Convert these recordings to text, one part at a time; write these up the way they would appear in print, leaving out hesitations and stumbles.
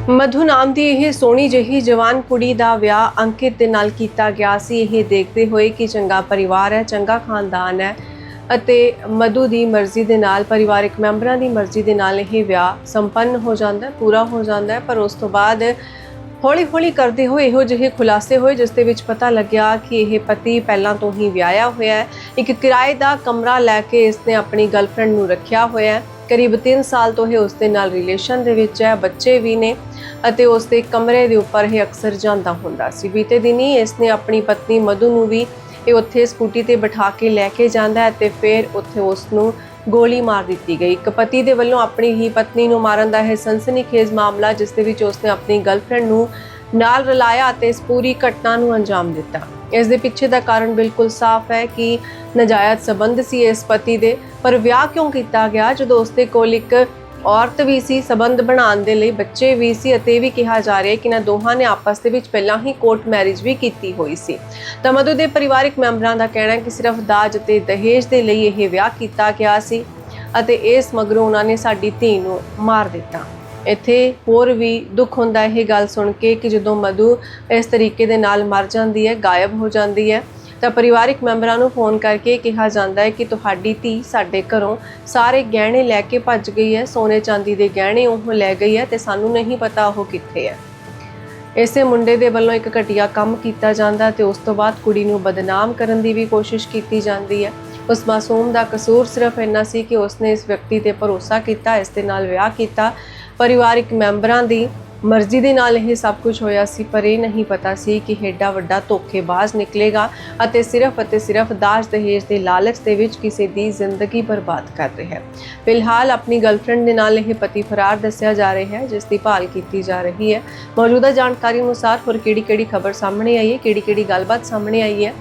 ਮਧੂ ਨਾਮ ਦੀ ਇਹ ਸੋਹਣੀ ਜਿਹੀ ਜਵਾਨ ਕੁੜੀ ਦਾ ਵਿਆਹ ਅੰਕਿਤ ਦੇ ਨਾਲ ਕੀਤਾ ਗਿਆ ਸੀ। ਇਹ ਦੇਖਦੇ ਹੋਏ ਕਿ ਚੰਗਾ ਪਰਿਵਾਰ ਹੈ, ਚੰਗਾ ਖਾਨਦਾਨ ਹੈ ਅਤੇ ਮਧੂ ਦੀ ਮਰਜ਼ੀ ਦੇ ਨਾਲ, ਪਰਿਵਾਰਕ ਮੈਂਬਰਾਂ ਦੀ ਮਰਜ਼ੀ ਦੇ ਨਾਲ ਇਹ ਵਿਆਹ ਸੰਪੰਨ ਹੋ ਜਾਂਦਾ, ਪੂਰਾ ਹੋ ਜਾਂਦਾ। ਪਰ ਉਸ ਤੋਂ ਬਾਅਦ ਹੌਲੀ-ਹੌਲੀ ਕਰਦੇ ਹੋਏ ਇਹੋ ਜਿਹੇ ਖੁਲਾਸੇ ਹੋਏ ਜਿਸ ਦੇ ਵਿੱਚ ਪਤਾ ਲੱਗਿਆ ਕਿ ਇਹ ਪਤੀ ਪਹਿਲਾਂ ਤੋਂ ਹੀ ਵਿਆਹਿਆ ਹੋਇਆ ਹੈ। ਇੱਕ ਕਿਰਾਏ ਦਾ ਕਮਰਾ ਲੈ ਕੇ ਇਸਨੇ ਆਪਣੀ ਗਰਲਫ੍ਰੈਂਡ ਨੂੰ ਰੱਖਿਆ ਹੋਇਆ ਹੈ। करीब 3 साल तो ये उसके नाल रिलेशन दे विच है, बच्चे भी ने अते उसके कमरे दे उपर ये अक्सर जांदा हुंदा सी। बीते दिन ही इसने अपनी पत्नी मधु नूं भी ये उत्थे स्कूटी ते बिठा के लैके जांदा है ते फिर उत्थे उसनूं गोली मार दी गई। एक पति दे वल्लों अपनी ही पत्नी नूं मारन दा है सनसनीखेज मामला जिस दे विच उसने अपनी गर्लफ्रेंड नूं नाल रलाया ते इस पूरी घटना नूं अंजाम दिता। इस दे पिछे दा कारण बिल्कुल साफ है कि नाजायज़ संबंध सी इस पति दे, पर विआह क्यों किया गया जदों उसदे कोल एक औरत भी सी, संबंध बनाउण दे लई बच्चे भी सी अते भी कहा जा रहा है कि इन्हां दोहां ने आपस दे विच पहलां ही कोर्ट मैरिज भी कीती होई सी। तां मधु दे परिवारक मैंबरां दा कहना है कि सिर्फ दाज अते दहेज दे लई इह विआह कीता गया सी अते इस मगरों उन्हां ने साडी धी नूं मार दिता। इत्थे होर भी दुख हुंदा है गल सुन के कि जदों मधु इस तरीके दे नाल मर जांदी है, गायब हो जाती है, तो परिवारक मैंबरां नूं फोन करके कहा जाता है कि तुहाडी धी साडे घरों सारे गहने लैके भज गई है, सोने चांदी दे गहने ओह लै गई है ते सानूं नहीं पता ओह कित्थे है। इसे मुंडे दे वल्लों एक घटिया काम कीता जांदा ते उस तो बाद कुड़ी नूं बदनाम करन दी भी कोशिश कीती जांदी है। उस मासूम दा कसूर सिर्फ इन्ना सी कि उसने इस व्यक्ति ते भरोसा कीता, इस दे नाल विआह कीता। परिवारिक मैंबरां दी मर्जी दे नाल यह सब कुछ होया सी, पर यह नहीं पता सी कि एडा वड्डा धोखेबाज निकलेगा अते सिर्फ दाज दहेज के लालच दे विच किसी दी जिंदगी बर्बाद कर रहा है। फिलहाल अपनी गर्लफ्रेंड दे नाल यह पति फरार दस्सिया जा रहा है जिसकी भाल की जा रही है। मौजूदा जानकारी अनुसार होर किहड़ी खबर सामने आई है, किहड़ी गलबात सामने आई है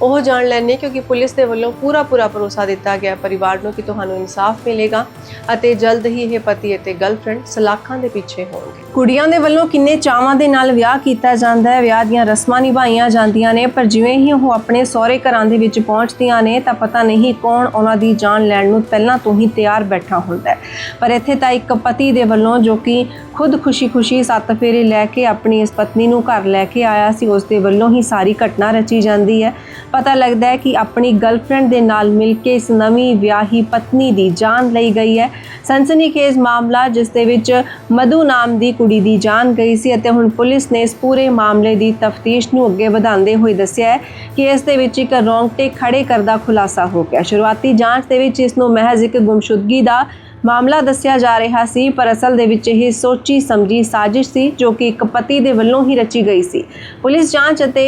वह जान लैने, क्योंकि पुलिस के वल्लों पूरा भरोसा दिता गया परिवार को कि तुहानूं इंसाफ मिलेगा अते जल्द ही यह पति अते गर्लफ्रेंड सलाखां दे पिछे होणगे। कुड़ियां दे वल्लों किन्ने चावां दे नाल विआह कीता जांदा है, विआह दीयां रस्मां निभाईयां जांदियां ने, पर जिवें ही वो अपने सहुरे घरां दे विच पहुंचदियां ने तां पता नहीं कौन उन्हां दी जान लैण नूं पहलां तो ही तैयार बैठा हुंदा है। पर इत्थे तां एक पति दे वल्लों जो कि खुद खुशी 7 फेरे लैके अपनी इस पत्नी नूं घर लैके आया सी, उस दे वल्लों ही सारी घटना रची जाती है। पता लगता है कि अपनी गर्लफ्रेंड दे नाल मिल के इस नवीं विआही पत्नी दी जान लई गई है। सनसनीखेज मामला जिस दे विच मधु नाम दी कुड़ी दी जान गई सी अते हुण पुलिस ने इस पूरे मामले दी तफ्तीश नूं अगे वधांदे होए दस्सिया है कि इस दे विच इक रोंगटे खड़े करदा खुलासा हो गया। शुरुआती जांच दे विच इस नूं महज इक गुमशुदगी दा मामला दस्सिया जा रहा सी, पर असल दे विच यह सोची समझी साजिश सी जो कि एक पति दे वल्लों ही रची गई सी। पुलिस जांच अते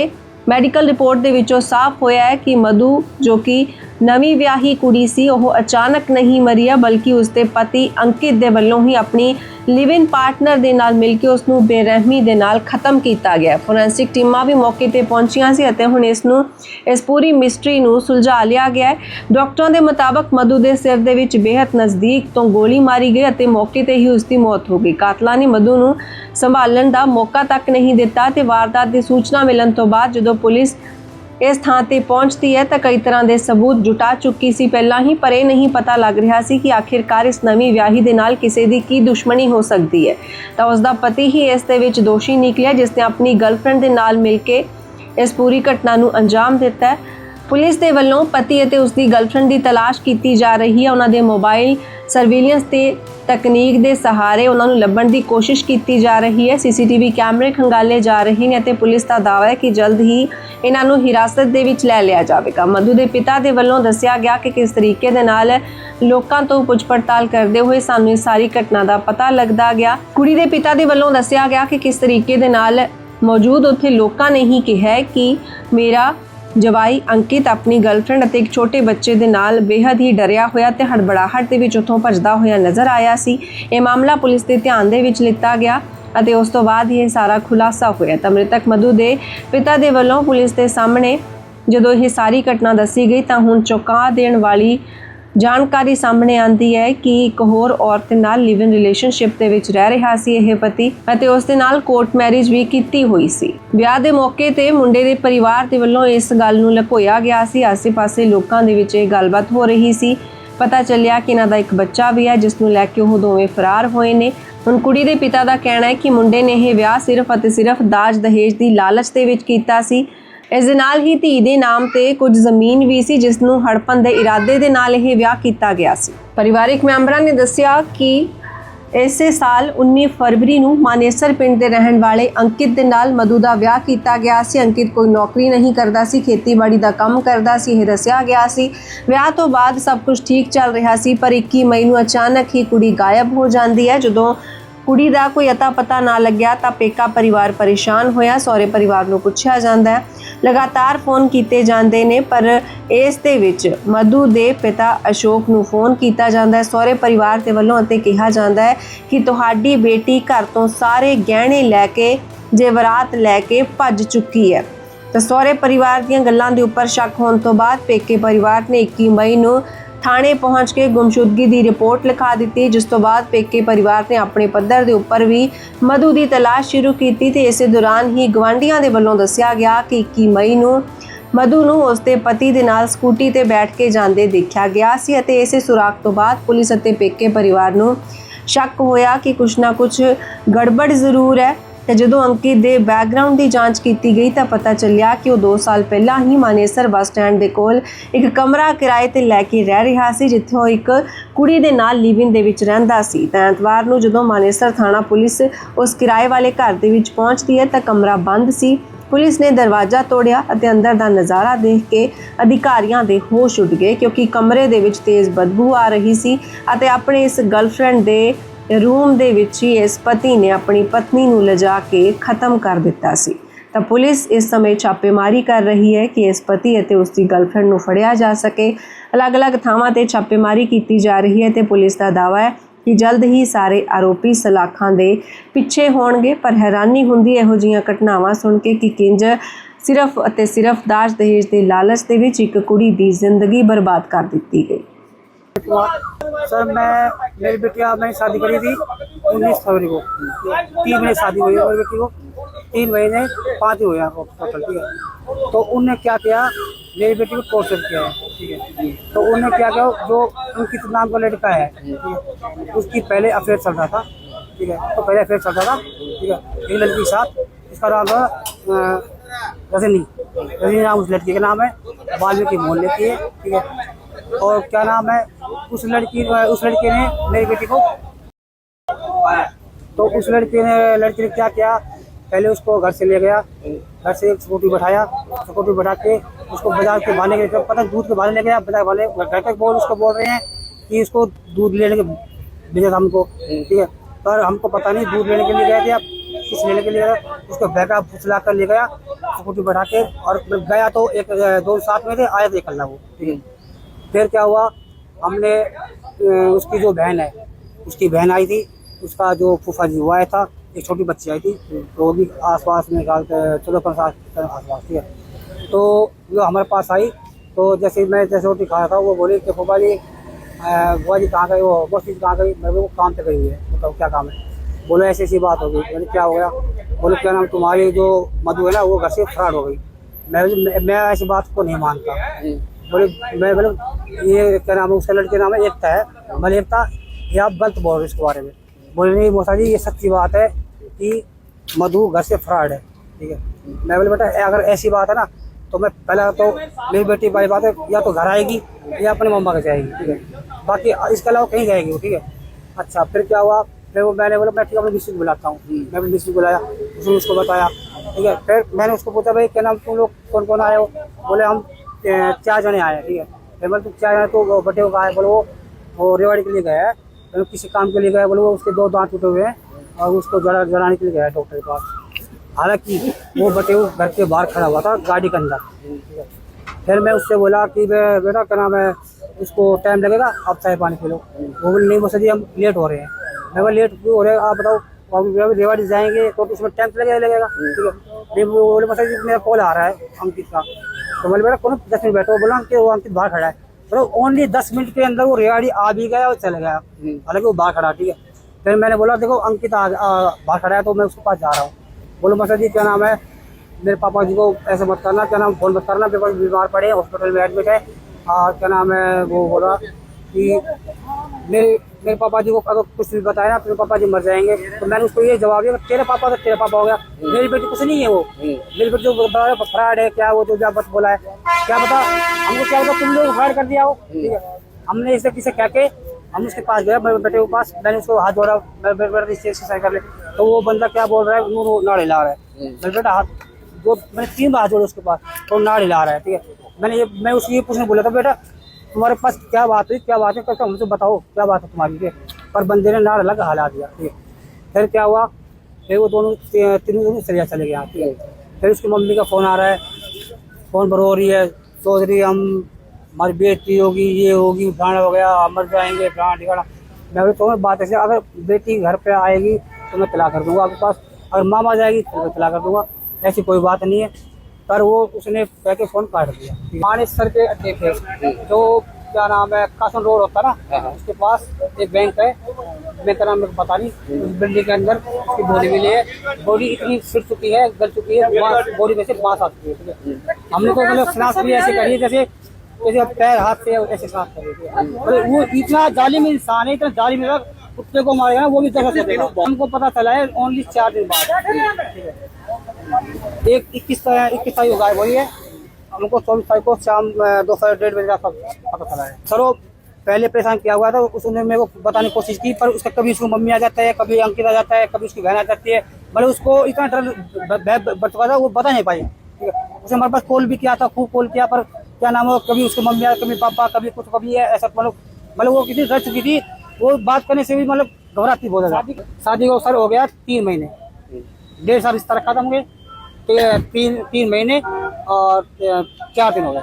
मैडिकल रिपोर्ट दे विचों साफ होया है कि मधु जो कि नवीं विआही कुड़ी सी वह अचानक नहीं मरी है, बल्कि उसके पति अंकित दे वल्लों ही अपनी लिव इन पार्टनर दे नाल मिल के उसनूं बेरहमी दे नाल खत्म किया गया। फोरेंसिक टीमां भी मौके ते पहुंचियां सी अते हुण इस पूरी मिस्ट्री नूं सुलझा लिया गया है। डॉक्टरां दे मुताबक मधु दे सिर दे विच बेहद नज़दीक तो गोली मारी गई अते मौके ते ही उसकी मौत हो गई। कातलां ने मधु नूं संभालण दा मौका तक नहीं दिता ते वारदात की सूचना मिलण तो बाद जदों पुलिस इस थां ते पहुंचती है तो कई तरह के सबूत जुटा चुकी सी पहला ही, पर यह नहीं पता लग रहा सी कि आखिरकार इस नवीं विआही दे नाल किसी दी की दुश्मनी हो सकती है। तो उसका पति ही इस दे विच दोषी निकलिया जिसने अपनी गर्लफ्रेंड दे नाल मिल के इस पूरी घटना नूं अंजाम दिता है। पुलिस दे वल्लों पति अते उसकी गर्लफ्रेंड की तलाश की जा रही है। उन्होंने मोबाइल सर्विलेंस ते तकनीक के सहारे उन्होंने लभण की कोशिश की जा रही है। CCTV कैमरे खंगाले जा रहे हैं। पुलिस का दावा है कि जल्द ही इन्हों हिरासत दे विच लै लिया जाएगा। मधु के पिता के वल्लों दस्सिया गया कि किस तरीके दे नाल लोकां तो पुछ पड़ताल करते हुए सानूं इस सारी घटना का पता लगता गया। कुड़ी के पिता के वल्लों दस्सिया गया कि किस तरीके दे नाल मौजूद उत्थे लोकां ने ही कहा है कि मेरा जवाई अंकित अपनी गर्लफ्रेंड अते एक छोटे बच्चे दे नाल बेहद ही डरिया होया ते हड़बड़ाहट दे विच उत्थों भजदा होया नज़र आया सी। ये मामला पुलिस के ध्यान दे विच लिता गया अते उस तो बाद ये सारा खुलासा होया। तो मृतक मधु दे पिता दे वल्लों पुलिस के सामने जदों ये सारी घटना दसी गई तो हुण चौंका देण वाली जानकारी सामने आती है कि एक होर औरत नाल लिव इन रिलेशनशिप दे विच रह रहा सी यह पति अते उस दे नाल कोर्ट मैरिज भी की हुई सी। विआह दे मौके ते मुंडे दे परिवार दे वल्लों इस गल नूं लकोया गया सी। आसे पासे लोकां दे विच इह गलबात हो रही सी ਪਤਾ ਚੱਲਿਆ ਕਿ ਇਹਨਾਂ ਦਾ ਇੱਕ ਬੱਚਾ ਵੀ ਹੈ, ਜਿਸ ਨੂੰ ਲੈ ਕੇ ਉਹ ਦੋਵੇਂ ਫਰਾਰ ਹੋਏ ਨੇ। ਹੁਣ ਕੁੜੀ ਦੇ ਪਿਤਾ ਦਾ ਕਹਿਣਾ ਹੈ ਕਿ ਮੁੰਡੇ ਨੇ ਇਹ ਵਿਆਹ ਸਿਰਫ ਅਤੇ ਸਿਰਫ ਦਾਜ ਦਹੇਜ ਦੀ ਲਾਲਚ ਦੇ ਵਿੱਚ ਕੀਤਾ ਸੀ। ਇਸ ਦੇ ਨਾਲ ਹੀ ਧੀ ਦੇ ਨਾਮ ਤੇ ਕੁਝ ਜ਼ਮੀਨ ਵੀ ਸੀ, ਜਿਸ ਨੂੰ ਹੜਪਣ ਦੇ ਇਰਾਦੇ ਦੇ ਨਾਲ ਇਹ ਵਿਆਹ ਕੀਤਾ ਗਿਆ ਸੀ। ਪਰਿਵਾਰਕ ਮੈਂਬਰਾਂ ਨੇ ਦੱਸਿਆ ਕਿ ਇਸੇ ਸਾਲ 19 ਫਰਵਰੀ ਨੂੰ ਮਾਨੇਸਰ ਪਿੰਡ ਦੇ ਰਹਿਣ ਵਾਲੇ ਅੰਕਿਤ ਦੇ ਨਾਲ ਮਧੂ ਦਾ ਵਿਆਹ ਕੀਤਾ ਗਿਆ ਸੀ। ਅੰਕਿਤ ਕੋਈ ਨੌਕਰੀ ਨਹੀਂ ਕਰਦਾ ਸੀ, ਖੇਤੀਬਾੜੀ ਦਾ ਕੰਮ ਕਰਦਾ ਸੀ, ਇਹ ਦੱਸਿਆ ਗਿਆ ਸੀ। ਵਿਆਹ ਤੋਂ ਬਾਅਦ ਸਭ ਕੁਝ ਠੀਕ ਚੱਲ ਰਿਹਾ ਸੀ, ਪਰ 21 ਮਈ ਨੂੰ ਅਚਾਨਕ ਹੀ ਕੁੜੀ ਗਾਇਬ ਹੋ ਜਾਂਦੀ ਹੈ। ਜਦੋਂ ਕੁੜੀ ਦਾ ਕੋਈ ਅਤਾ ਪਤਾ ਨਾ ਲੱਗਿਆ ਤਾਂ ਪੇਕਾ ਪਰਿਵਾਰ ਪਰੇਸ਼ਾਨ ਹੋਇਆ। ਸਹੁਰੇ ਪਰਿਵਾਰ ਨੂੰ ਪੁੱਛਿਆ ਜਾਂਦਾ ਹੈ, ਲਗਾਤਾਰ ਫੋਨ ਕੀਤੇ ਜਾਂਦੇ ਨੇ, ਪਰ ਇਸ ਦੇ ਵਿੱਚ ਮਧੂ ਦੇ ਪਿਤਾ ਅਸ਼ੋਕ ਨੂੰ ਫੋਨ ਕੀਤਾ ਜਾਂਦਾ ਹੈ ਸਹੁਰੇ ਪਰਿਵਾਰ ਦੇ ਵੱਲੋਂ, ਅਤੇ ਕਿਹਾ ਜਾਂਦਾ ਹੈ ਕਿ ਤੁਹਾਡੀ ਬੇਟੀ ਘਰ ਤੋਂ ਸਾਰੇ ਗਹਿਣੇ ਲੈ ਕੇ, ਜੇਵਰਾਤ ਲੈ ਕੇ ਭੱਜ ਚੁੱਕੀ ਹੈ। ਤਾਂ ਸਹੁਰੇ ਪਰਿਵਾਰ ਦੀਆਂ ਗੱਲਾਂ ਦੇ ਉੱਪਰ ਸ਼ੱਕ ਹੋਣ ਤੋਂ ਬਾਅਦ ਪੇਕੇ ਪਰਿਵਾਰ ਨੇ 21 ਮਈ ਨੂੰ ਥਾਣੇ ਪਹੁੰਚ ਕੇ ਗੁੰਮਸ਼ੁਦਗੀ ਦੀ ਰਿਪੋਰਟ ਲਿਖਾ ਦਿੱਤੀ, ਜਿਸ ਤੋਂ ਬਾਅਦ ਪੇਕੇ ਪਰਿਵਾਰ ਨੇ ਆਪਣੇ ਪੱਧਰ ਦੇ ਉੱਪਰ ਵੀ ਮਧੂ ਦੀ ਤਲਾਸ਼ ਸ਼ੁਰੂ ਕੀਤੀ। ਤੇ ਇਸੇ ਦੌਰਾਨ ਹੀ ਗਵਾਂਢੀਆਂ ਦੇ ਵੱਲੋਂ ਦੱਸਿਆ ਗਿਆ ਕਿ 21 ਮਈ ਨੂੰ ਮਧੂ ਨੂੰ ਉਸਦੇ ਪਤੀ ਦੇ ਨਾਲ ਸਕੂਟੀ ਤੇ ਬੈਠ ਕੇ ਜਾਂਦੇ ਦੇਖਿਆ ਗਿਆ ਸੀ, ਅਤੇ ਇਸੇ ਸੁਰਾਗ ਤੋਂ ਬਾਅਦ ਪੁਲਿਸ ਅਤੇ ਪੇਕੇ ਪਰਿਵਾਰ ਨੂੰ ਸ਼ੱਕ ਹੋਇਆ ਕਿ ਕੁਛ ਨਾ ਕੁਛ ਗੜਬੜ ਜ਼ਰੂਰ ਹੈ। ਤੇ ਜਦੋਂ ਅੰਕਿਤ ਦੇ ਬੈਕਗ੍ਰਾਉਂਡ ਦੀ ਜਾਂਚ ਕੀਤੀ ਗਈ ਤਾਂ ਪਤਾ ਚੱਲਿਆ ਕਿ ਉਹ 2 ਸਾਲ ਪਹਿਲਾਂ ਹੀ ਮਾਨੇਸਰ ਬੱਸ ਸਟੈਂਡ ਦੇ ਕੋਲ ਇੱਕ ਕਮਰਾ ਕਿਰਾਏ ਤੇ ਲੈ ਕੇ ਰਹਿ ਰਿਹਾ ਸੀ, ਜਿੱਥੇ ਉਹ ਇੱਕ ਕੁੜੀ ਦੇ ਨਾਲ ਲਿਵਿੰਗ ਦੇ ਵਿੱਚ ਰਹਿੰਦਾ ਸੀ। ਤਾਂ ਐਤਵਾਰ ਨੂੰ ਜਦੋਂ ਮਾਨੇਸਰ ਥਾਣਾ ਪੁਲਿਸ ਉਸ ਕਿਰਾਏ ਵਾਲੇ ਘਰ ਦੇ ਵਿੱਚ ਪਹੁੰਚਦੀ ਹੈ ਤਾਂ ਕਮਰਾ ਬੰਦ ਸੀ। ਪੁਲਿਸ ਨੇ ਦਰਵਾਜ਼ਾ ਤੋੜਿਆ ਅਤੇ ਅੰਦਰ ਦਾ ਨਜ਼ਾਰਾ ਦੇਖ ਕੇ ਅਧਿਕਾਰੀਆਂ ਦੇ ਹੋਸ਼ ਉੱਡ ਗਏ, ਕਿਉਂਕਿ ਕਮਰੇ ਦੇ ਵਿੱਚ ਤੇਜ਼ ਬਦਬੂ ਆ ਰਹੀ ਸੀ ਅਤੇ ਆਪਣੇ ਇਸ ਗਰਲਫ੍ਰੈਂਡ ਦੇ रूम ਦੇ ਵਿੱਚ ਹੀ ਇਸ ਪਤੀ ਨੇ ਆਪਣੀ ਪਤਨੀ ਨੂੰ ਲਿਜਾ ਕੇ ਖਤਮ ਕਰ ਦਿੱਤਾ ਸੀ। ਤਾਂ ਪੁਲਿਸ ਇਸ ਸਮੇਂ ਛਾਪੇਮਾਰੀ ਕਰ ਰਹੀ ਹੈ ਕਿ ਇਸ ਪਤੀ ਅਤੇ ਉਸ ਦੀ ਗਰਲਫ੍ਰੈਂਡ ਨੂੰ ਫੜਿਆ ਜਾ ਸਕੇ। ਅਲੱਗ-ਅਲੱਗ ਥਾਵਾਂ ਤੇ ਛਾਪੇਮਾਰੀ ਕੀਤੀ ਜਾ ਰਹੀ ਹੈ ਤੇ ਪੁਲਿਸ ਦਾ ਦਾਅਵਾ ਹੈ ਕਿ ਜਲਦ ਹੀ ਸਾਰੇ ਆਰੋਪੀ ਸਲਾਖਾਂ ਦੇ ਪਿੱਛੇ ਹੋਣਗੇ। ਪਰ ਹੈਰਾਨੀ ਹੁੰਦੀ ਇਹੋ ਜਿਹੀਆਂ ਘਟਨਾਵਾਂ ਸੁਣ ਕੇ ਕਿ ਕਿੰਜ ਸਿਰਫ ਅਤੇ ਸਿਰਫ ਦਾਜ ਦਹੇਜ ਦੇ ਲਾਲਚ ਦੇ ਵਿੱਚ ਇੱਕ ਕੁੜੀ ਦੀ ਜ਼ਿੰਦਗੀ ਬਰਬਾਦ ਕਰ ਦਿੱਤੀ ਗਈ। सर मेरी बेटी मैंने शादी करी थी 19 फरवरी को, 3 महीने शादी हुई है मेरी बेटी को, 3 महीने 5 हुए हैं टोटल, ठीक है। तो उनने क्या किया, मेरी बेटी को टॉर्चर किया है, ठीक है। तो उन्होंने क्या किया, जो उनकी नाम का लड़का है, ठीक है, उसकी पहले अफेयर चल रहा था, ठीक है। तो पहले अफेयर चल रहा था, ठीक है, एक लड़की के साथ, इसका नाम है रजनी नाम उस लड़की का नाम है, वाल्मीकि मोहल्ले की है, ठीक है। और क्या नाम है, उस लड़के ने मेरी बेटी को, तो उस लड़के ने क्या किया, पहले उसको घर से ले गया, घर से एक स्कूटी बैठाया, स्कूटी बैठा के उसको बाजार के भाने के पता दूध के भाने ले गया, बाजार वाले घर तक उसको बोल रहे हैं कि इसको दूध लेने के भेजा था हमको, ठीक है। पर हमको पता नहीं दूध लेने के लिए गए थे या कुछ लेने के लिए गया, उसको बैगा फुसला कर ले गया स्कूटी बैठा के, और गया तो एक 2 साथ में थे, आए थे कल वो, ठीक है। फिर क्या हुआ, हमने उसकी जो बहन है, उसकी बहन आई थी, उसका जो फूफा जी हुआ था, एक छोटी बच्ची आई थी, तो वो भी आसपास में 14-15 साल आसपास, ठीक है। तो जो हमारे पास आई, तो जैसे मैं रोटी खा रहा था, वो बोली कि फूफा जी बुआ जी कहाँ गई, वो बस कहाँ गई, मैं वो काम पे गई हुई है, बताओ क्या काम है। बोले ऐसी ऐसी बात हो गई। मैंने क्या हो गया, बोले क्या नाम तुम्हारी जो मधु है ना, वो घर से फ्रॉड हो गई। मैं ऐसी बात को नहीं मानता। बोले मैं बोले ये क्या नाम है, उसका लड़के नाम है एकता है, भले एकता ये आप गलत बोल रहे हो इसके बारे में। बोले नहीं मौसा जी ये सच्ची बात है कि मधु घर से फ्रॉड है, ठीक है। मैं बोले बेटा अगर ऐसी बात है ना, तो मैं पहले तो मेरी बेटी वाली बात है, या तो घर आएगी या अपने मम्मा के जाएगी, ठीक है, बाकी इसके अलावा कहीं जाएगी वो, ठीक है। अच्छा फिर क्या हुआ, फिर वो मैंने बोला मैं ठीक है अपने मिस्त्री को बुलाता हूँ, मैं अपने मिस्त्री को बुलाया, उसने उसको बताया, ठीक है। फिर मैंने उसको पूछा भाई क्या नाम तुम लोग कौन कौन आए हो, बोले हम 4 जने आए, ठीक है। फिर बोले तुम 4 जने तो बटे को आए, बोले वो रेवाड़ी के लिए गया है, तो किसी काम के लिए गया, बोले वो उसके 2 दांत टूटे हुए हैं और उसको जड़ाने के लिए गया है डॉक्टर के पास। हालांकि वो बटे घर के बाहर खड़ा हुआ था गाड़ी के अंदर, ठीक है। फिर मैं उससे बोला कि बेटा क्या नाम है, उसको टाइम लगेगा, आप चाय पानी पी लो। वो बोले नहीं मौसा जी हम लेट हो रहे हैं। मैं बोला लेट क्यों हो रहे हैं आप बताओ, रेवाड़ी जाएंगे तो उसमें टाइम लगेगा, ठीक है। वो बोले मौसा जी मेरा कॉल आ रहा है अंकित का, तो बोले बेटा कौन 10 मिनट बैठो, बोला कि वो अंकित बाहर खड़ा है, तो ओनली 10 मिनट के अंदर वो रेवाड़ी आ भी गया और चला गया, हालांकि वो बाहर खड़ा, ठीक है। फिर मैंने बोला देखो अंकित बाहर खड़ा है तो मैं उसके पास जा रहा हूँ। बोलो मौसा जी क्या नाम है, मेरे पापा जी को ऐसे मत करना, क्या नाम फोन मत करना, बीमार पड़े हॉस्पिटल में एडमिट है, और क्या नाम है वो बोला कि मेरे पापा जी को अगर कुछ भी बताया ना, तो मेरे पापा जी मर जाएंगे। तो मैंने उसको ये जवाब दिया, तेरे पापा तो तेरे पापा हो गया, मेरी बेटी कुछ नहीं है वो। मेरी बेटी जो फ्रॉड है क्या, वो जो बस बोला है क्या पता, हमको क्या पता तुम लोग फ्रॉड कर दिया हो। ठीक है, हमने इसे किसे कह के हम उसके पास गए, मेरे बेटे के पास, मैंने उसको हाथ जोड़ा, मेरे बेटे इस चीज से सही कर ले। तो वो बंदा क्या बोल रहा है, वो नाड़ हिला रहा है। मेरे बेटा हाथ जो मैंने 3 बार हाथ जोड़े उसके पास, तो नाड़ हिला रहा है। ठीक है, मैं उसको ये पूछने बोला था, बेटा तुम्हारे पास क्या बात हुई, क्या बात है, कहता हमसे बताओ क्या बात है तुम्हारी। ठीक है, पर बंदे ने नाड़ अलग हिला दिया। ठीक है, फिर क्या हुआ, फिर वो तीनों चले गए। ठीक है, फिर उसकी मम्मी का फोन आ रहा है, फोन पर हो रही है, सोच रही है हमारी बेटी होगी, ये होगी, प्राण हो गया, हम मर जाएंगे, प्राण ठिकाना। मैं तो बात ऐसे, अगर बेटी घर पे आएगी तो मैं तलाक कर दूंगा आपके पास, अगर मामा जाएगी तो मैं तलाक कर दूंगा, ऐसी कोई बात नहीं है। पर वो उसने कह के फोन काट दिया। मानेसर के अड्डे पे जो क्या नाम है, कासन रोड होता है ना, उसके पास एक बैंक है, बैंक का नाम मेरे को पता नहीं, उस बिल्डिंग के अंदर उसकी बॉडी मिली है। बॉडी इतनी फिर चुकी है, गल चुकी है, बॉडी में से बांस आ चुकी है। हमने तो मतलब सांस भी ऐसे करी है जैसे पैर हाथ से ऐसे सांस करी। वो इतना जालिम इंसान है, इतना जालिम है, कुत्ते को मारेगा ना वो भी जगह से। हमको पता चला है ओनली 4 दिन बाद। एक 21 तारीख को गायब हुई है, हमको 24 तारीख को शाम 2:30 बजे तक पता चला है। सर वो पहले परेशान किया हुआ था, उसने मेरे को बताने की कोशिश की, पर उसका कभी उसकी मम्मी आ जाता है, कभी अंकित आ जाता है, कभी उसकी बहन आ जाती है, मतलब उसको इतना डर बढ़ चुका था वो बता नहीं पाई। ठीक है, उसने हमारे पास कॉल भी किया था, खूब कॉल किया, पर क्या नाम हो, कभी उसकी मम्मी आ, कभी पापा, कभी कुछ, कभी है ऐसा, मतलब वो कितनी डर चुकी थी, वो बात करने से भी मतलब घबराती बहुत ज्यादा। शादी को सर हो गया 3 महीने, 1.5 साल रिश्ता रखा था मुझे, 3 महीने और 4 दिन हो गए।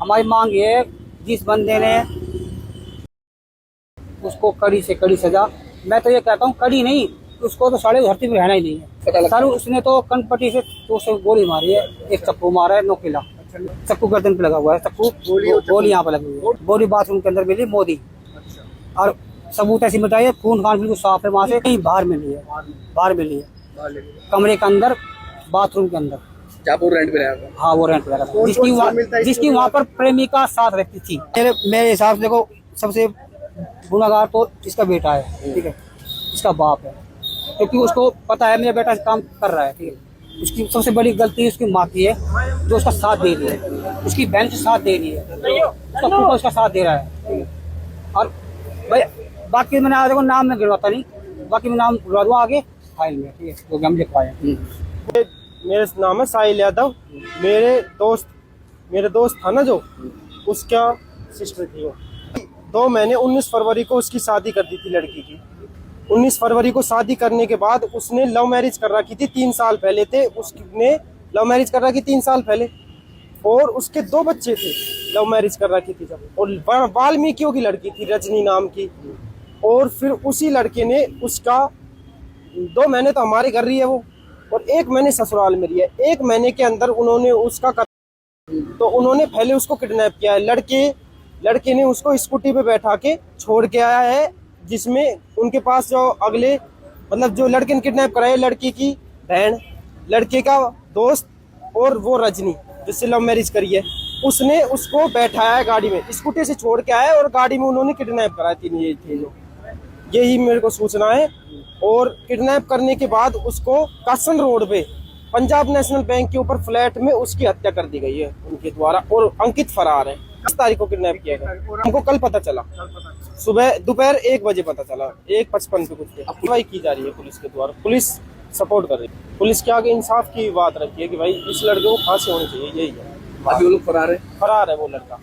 हमारी मांग ये है, जिस बंदे ने उसको कड़ी से कड़ी सजा, मैं तो ये कहता हूँ कड़ी नहीं, उसको तो साढ़े धरती में रहना ही नहीं है। सर उसने तो कनपट्टी से तो उसे गोली मारी है, एक चक्कू मारा है, नोकीला चक्कू गर्दन पे लगा हुआ है, चक्कू गोली यहाँ पे लगी हुई है, गोली बाथरूम के अंदर मिली मोदी, और सबूत ऐसी मिटाई है, खून खान बिल्कुल साफ है, वहाँ से कहीं बाहर मिली है, बाहर मिली है, कमरे के अंदर, बाथरूम के अंदर। क्या वो रेंट पे रहा? हाँ वो रेंट पे रहा, जिसकी वहाँ पर प्रेमिका साथ रहती थी। मेरे हिसाब से देखो, सबसे गुनाहगार तो इसका बेटा है। ठीक है, इसका बाप है, क्योंकि उसको पता है मेरा बेटा काम कर रहा है। ठीक है, उसकी सबसे बड़ी गलती उसकी माँ की है, जो उसका साथ दे रही है, उसकी बहन से साथ दे रही है, उसका पुत्र उसका साथ दे रहा है। और भाई बाकी मैंने आज देखो नाम में गिरवाता नहीं, बाकी मैं नाम गिरवा दूँ आगे फाइल में। ठीक है, जो हम लिख पाए। मेरा नाम है साहिल यादव। मेरे दोस्त था ना जो, उसका सिस्टर थी वो। 2 महीने 19 फरवरी को उसकी शादी कर दी थी लड़की की। 19 फरवरी को शादी करने के बाद उसने लव मैरिज कर रखी थी, 3 साल पहले थे उसने लव मैरिज कर रखी 3 साल पहले, और उसके 2 बच्चे थे, लव मैरिज कर रखी थी जब। और वाल्मीकियों की लड़की थी रजनी नाम की। और फिर उसी लड़के ने उसका 2 महीने तो हमारे घर रही है वो, और 1 महीने ससुराल में रही है। 1 महीने के अंदर उन्होंने उसका तो उन्होंने पहले उसको किडनैप किया है। लड़के ने उसको स्कूटी पे बैठा के छोड़ के आया है, जिसमें उनके पास जो अगले मतलब जो लड़के ने किडनैप कराया, लड़की की बहन, लड़के का दोस्त और वो रजनी जिससे लव मैरिज करी है, उसने उसको बैठाया है गाड़ी में, स्कूटी से छोड़ के आया और गाड़ी में उन्होंने किडनैप कराया। 3 ये थे जो, यही मेरे को सूचना है। और किडनैप करने के बाद उसको कासन रोड पे पंजाब नेशनल बैंक के ऊपर फ्लैट में उसकी हत्या कर दी गई है उनके द्वारा, और अंकित फरार है। 10 तारीख को किडनैप किया गया, हमको कल पता चला, सुबह दोपहर 1 बजे पता चला, 1:55 पे कुछ कार्रवाई की जा रही है पुलिस के द्वारा। पुलिस सपोर्ट कर रही है, पुलिस के आगे इंसाफ की बात रखी है कि भाई इस लड़के को फांसी होनी चाहिए, यही है। अभी वो लोग फरार है वो लड़का।